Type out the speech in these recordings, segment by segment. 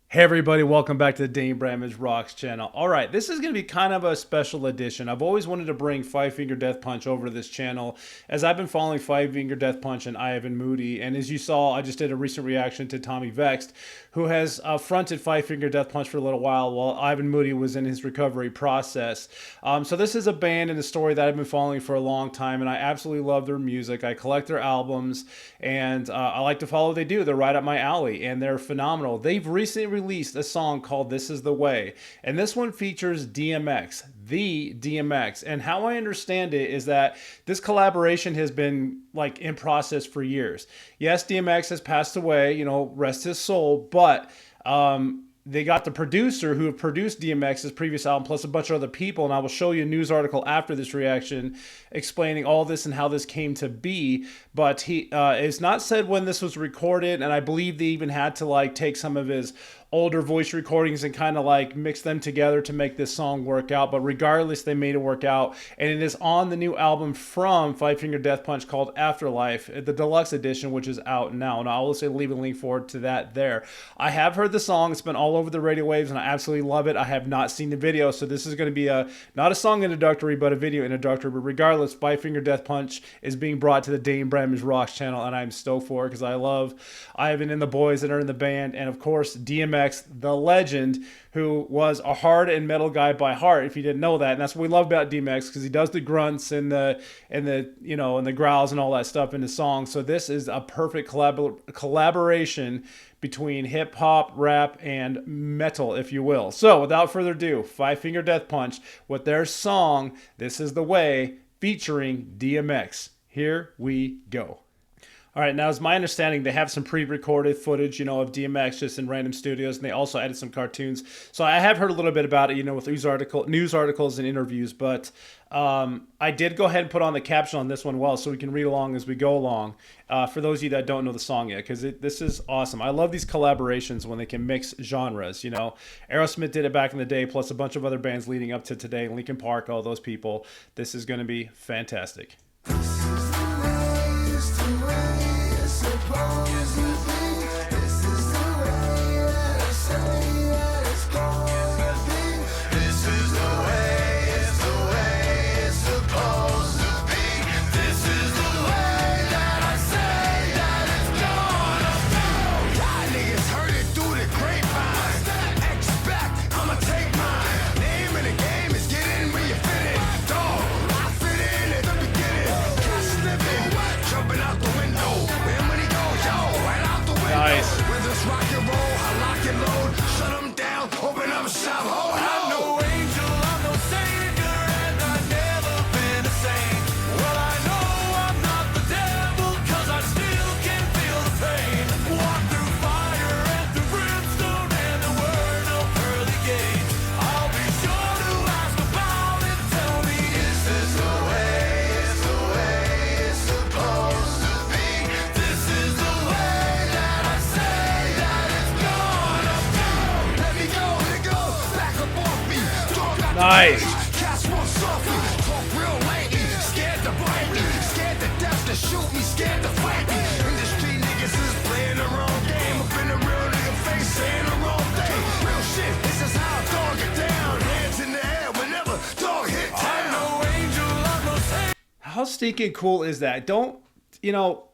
Hey everybody, welcome back to the Dane Bramage Rocks channel. Alright, this is going to be kind of a special edition. I've always wanted to bring Five Finger Death Punch over to this channel, as I've been following Five Finger Death Punch and Ivan Moody, and as you saw, I just did a recent reaction to Tommy Vext, who has fronted Five Finger Death Punch for a little while Ivan Moody was in his recovery process. So this is a band and a story that I've been following for a long time, and I absolutely love their music. I collect their albums, and I like to follow what they do. They're right up my alley, and they're phenomenal. They've recently released a song called This Is The Way, and this one features DMX, the DMX, and how I understand it is that this collaboration has been like in process for years. Yes, DMX has passed away, you know, rest his soul, but they got the producer who produced DMX's previous album plus a bunch of other people, and I will show you a news article after this reaction explaining all this and how this came to be. But he it's not said when this was recorded, and I believe they even had to like take some of his older voice recordings and kind of like mix them together to make this song work out. But regardless, they made it work out, and it is on the new album from Five Finger Death Punch called Afterlife, the deluxe edition, which is out now, and I'll also leave a link forward to that there. I have heard the song. It's been all over the radio waves, and I absolutely love it. I have not seen the video, so this is going to be not a song introductory, but a video introductory. But regardless, Five Finger Death Punch is being brought to the Dane Bramage Rocks channel, and I'm stoked for it because I love Ivan and the boys that are in the band, and of course DMX, the legend, who was a hard and metal guy by heart, if you didn't know that. And that's what we love about DMX, because he does the grunts and the you know, and the growls and all that stuff in the song. So this is a perfect collaboration between hip hop, rap, and metal, if you will. So without further ado, Five Finger Death Punch with their song This Is The Way featuring DMX. Here we go. All right, now it's my understanding they have some pre-recorded footage, you know, of DMX just in random studios, and they also added some cartoons. So I have heard a little bit about it, you know, with news articles and interviews, but I did go ahead and put on the caption on this one so we can read along as we go along, for those of you that don't know the song yet, because this is awesome. I love these collaborations when they can mix genres, you know. Aerosmith did it back in the day, plus a bunch of other bands leading up to today, Linkin Park, all those people. This is going to be fantastic. Nice. How stinking cool is that? Don't, you know,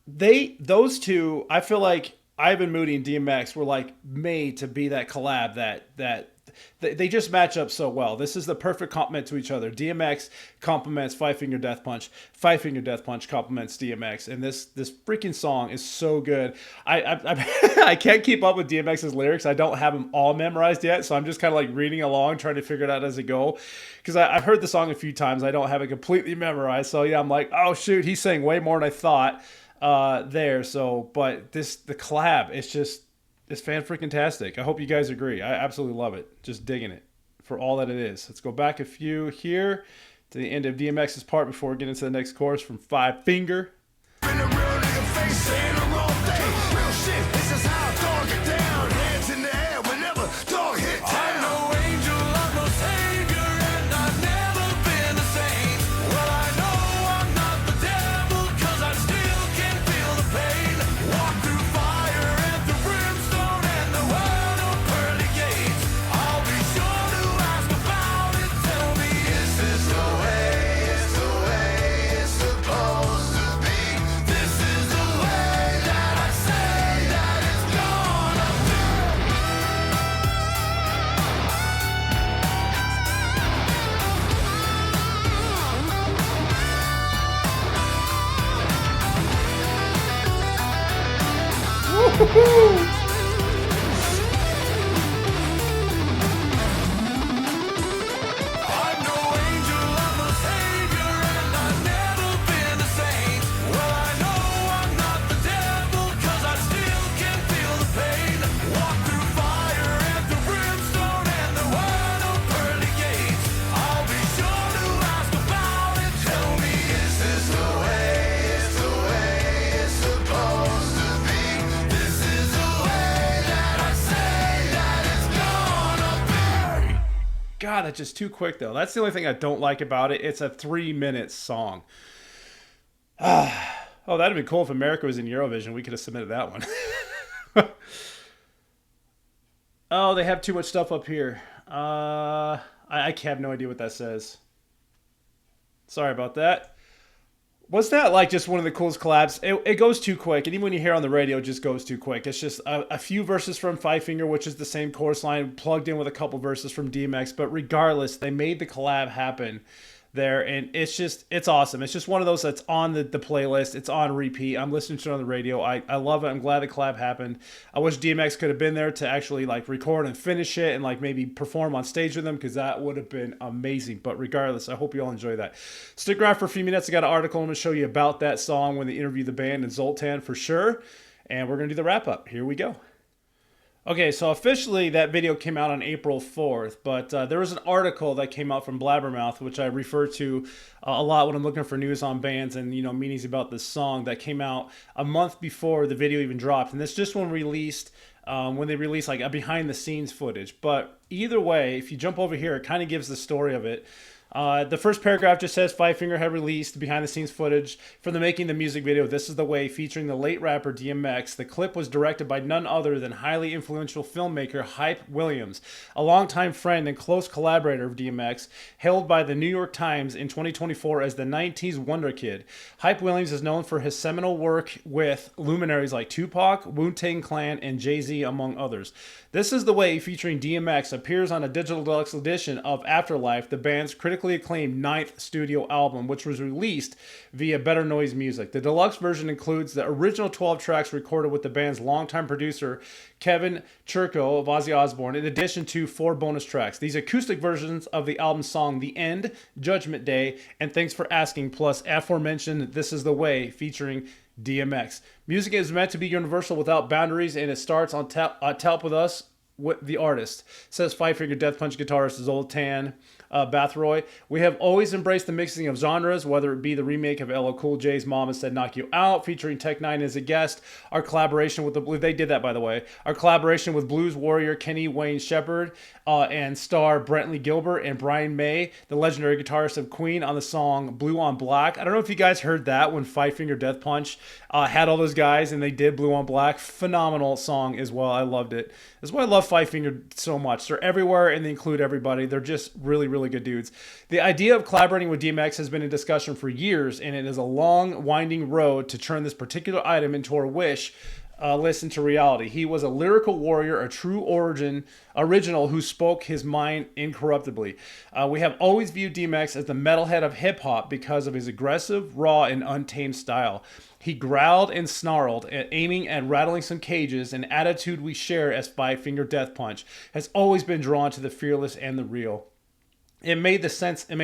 those two, I feel like Ivan Moody and DMX were like made to be that collab that they just match up so well. This is the perfect complement to each other. DMX complements Five Finger Death Punch. Five Finger Death Punch complements DMX. And this freaking song is so good. I can't keep up with DMX's lyrics. I don't have them all memorized yet, so I'm just kind of like reading along, trying to figure it out as I go. Because I've heard the song a few times. I don't have it completely memorized. So yeah, I'm like, oh shoot, he's saying way more than I thought there. So, but the collab, it's fan-freaking-tastic. I hope you guys agree. I absolutely love it. Just digging it for all that it is. Let's go back a few here to the end of DMX's part before we get into the next chorus from Five Finger. ain't saying the wrong thing. Real shit, this is how dog get down. Hands in the air whenever dog hit down. I'm no angel, I'm no savior, and I've never been a saint. Well, I know I'm not the devil, cause I still can feel the pain. Walk through fire and through brimstone and the world of pearly gates. I'll be sure to ask about it. Tell me, is this the way? Is the way it's supposed to be? This is the way that I say that it's gonna be. I'm no angel, I'm a savior, and I've never been a saint. Well, I know I'm not the devil, cause I still can feel the pain. Walk through fire and through brimstone and the world of pearly gates. I'll be sure to ask about it. Tell me, is this the way? Is the way it's supposed to be? This is the way that I say that it's gonna be. God, that's just too quick though. That's the only thing I don't like about it. It's a 3-minute song. Oh, that'd be cool if America was in Eurovision. We could have submitted that one. Oh, they have too much stuff up here. I have no idea what that says. Sorry about that. Was that like just one of the coolest collabs? It goes too quick, and even when you hear it on the radio, it just goes too quick. It's just a few verses from Five Finger, which is the same chorus line, plugged in with a couple verses from DMX. But regardless, they made the collab happen there, and it's awesome. It's just one of those that's on the playlist. It's on repeat. I'm listening to it on the radio. I love it. I'm glad the collab happened. I wish DMX could have been there to actually like record and finish it and like maybe perform on stage with them, because that would have been amazing. But regardless, I hope you all enjoy that. Stick around for a few minutes. I got an article I'm going to show you about that song when they interview the band and Zoltan for sure. And we're going to do the wrap up. Here we go. Okay, so officially that video came out on April 4th, but there was an article that came out from Blabbermouth, which I refer to a lot when I'm looking for news on bands and, meetings about this song, that came out a month before the video even dropped. And this just when released, when they released like a behind the scenes footage. But either way, if you jump over here, it kind of gives the story of it. The first paragraph just says Five Finger had released behind-the-scenes footage from the making of the music video This Is the Way, featuring the late rapper DMX. The clip was directed by none other than highly influential filmmaker Hype Williams, a longtime friend and close collaborator of DMX, hailed by the New York Times in 2024 as the 90s Wonder Kid. Hype Williams is known for his seminal work with luminaries like Tupac, Wu-Tang Clan, and Jay-Z, among others. This Is the Way, featuring DMX, appears on a digital deluxe edition of Afterlife, the band's critically acclaimed 9th studio album, which was released via Better Noise Music. The deluxe version includes the original 12 tracks recorded with the band's longtime producer, Kevin Churko of Ozzy Osbourne, in addition to 4 bonus tracks. These acoustic versions of the album song The End, Judgment Day, and Thanks for Asking, plus aforementioned This Is the Way, featuring DMX. Music is meant to be universal without boundaries, and it starts on top with us, with the artist, says Five Finger Death Punch guitarist Zoltan Bathroy. We have always embraced the mixing of genres, whether it be the remake of LL Cool J's Mama Said Knock You Out, featuring Tech Nine as a guest, our collaboration with they did that by the way, our collaboration with blues warrior Kenny Wayne Shepherd, and star Brentley Gilbert and Brian May, the legendary guitarist of Queen, on the song Blue on Black. I don't know if you guys heard that when Five Finger Death Punch had all those guys and they did Blue on Black. Phenomenal song as well. I loved it. That's why I love Five Finger so much. They're everywhere and they include everybody. They're just really, really good dudes. The idea of collaborating with DMX has been in discussion for years, and it is a long, winding road to turn this particular item into a wish list into reality. He was a lyrical warrior, a true original who spoke his mind incorruptibly. We have always viewed DMX as the metalhead of hip-hop because of his aggressive, raw, and untamed style. He growled and snarled, aiming at rattling some cages, an attitude we share as Five Finger Death Punch has always been drawn to the fearless and the real. It made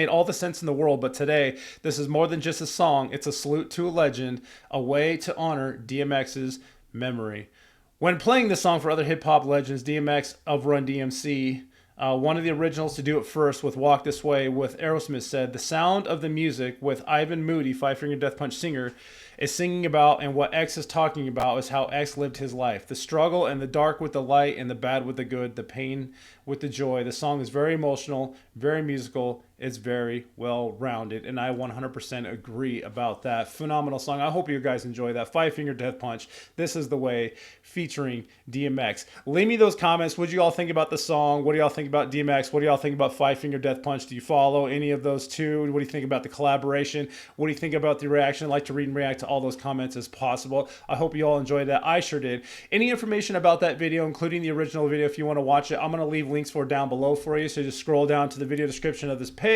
all the sense in the world, but today, this is more than just a song. It's a salute to a legend, a way to honor DMX's memory. When playing this song for other hip-hop legends, DMX of Run DMC, One of the originals to do it first with Walk This Way with Aerosmith said, the sound of the music with Ivan Moody, Five Finger Death Punch singer, is singing about, and what X is talking about is how X lived his life. The struggle and the dark with the light and the bad with the good, the pain with the joy. The song is very emotional, very musical. It's very well rounded, and I 100% agree about that. Phenomenal song. I hope you guys enjoy that. Five Finger Death Punch, This Is the Way, featuring DMX. Leave me those comments. What do you all think about the song? What do y'all think about DMX? What do y'all think about Five Finger Death Punch? Do you follow any of those two? What do you think about the collaboration? What do you think about the reaction? I'd like to read and react to all those comments as possible. I hope you all enjoyed that. I sure did. Any information about that video, including the original video, if you want to watch it, I'm going to leave links for down below for you. So just scroll down to the video description of this page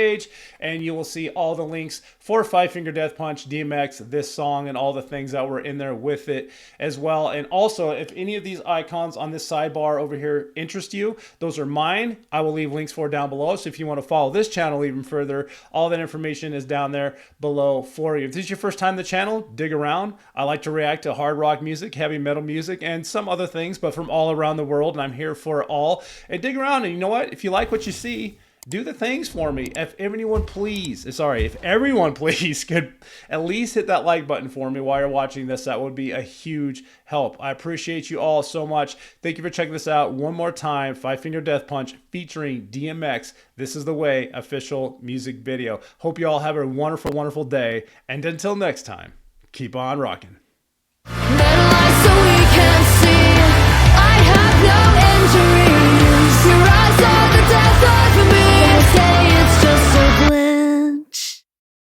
and you will see all the links for Five Finger Death Punch, DMX, this song, and all the things that were in there with it as well. And also, if any of these icons on this sidebar over here interest you, those are mine. I will leave links for down below. So if you want to follow this channel even further, all that information is down there below for you. If this is your first time on the channel, dig around. I like to react to hard rock music, heavy metal music, and some other things, but from all around the world, and I'm here for it all. And dig around, and you know what? If you like what you see, do the things for me. If everyone please could at least hit that like button for me while you're watching this, that would be a huge help. I appreciate you all so much. Thank you for checking this out one more time. Five Finger Death Punch featuring DMX, This Is the Way official music video. Hope you all have a wonderful, wonderful day. And until next time, keep on rocking.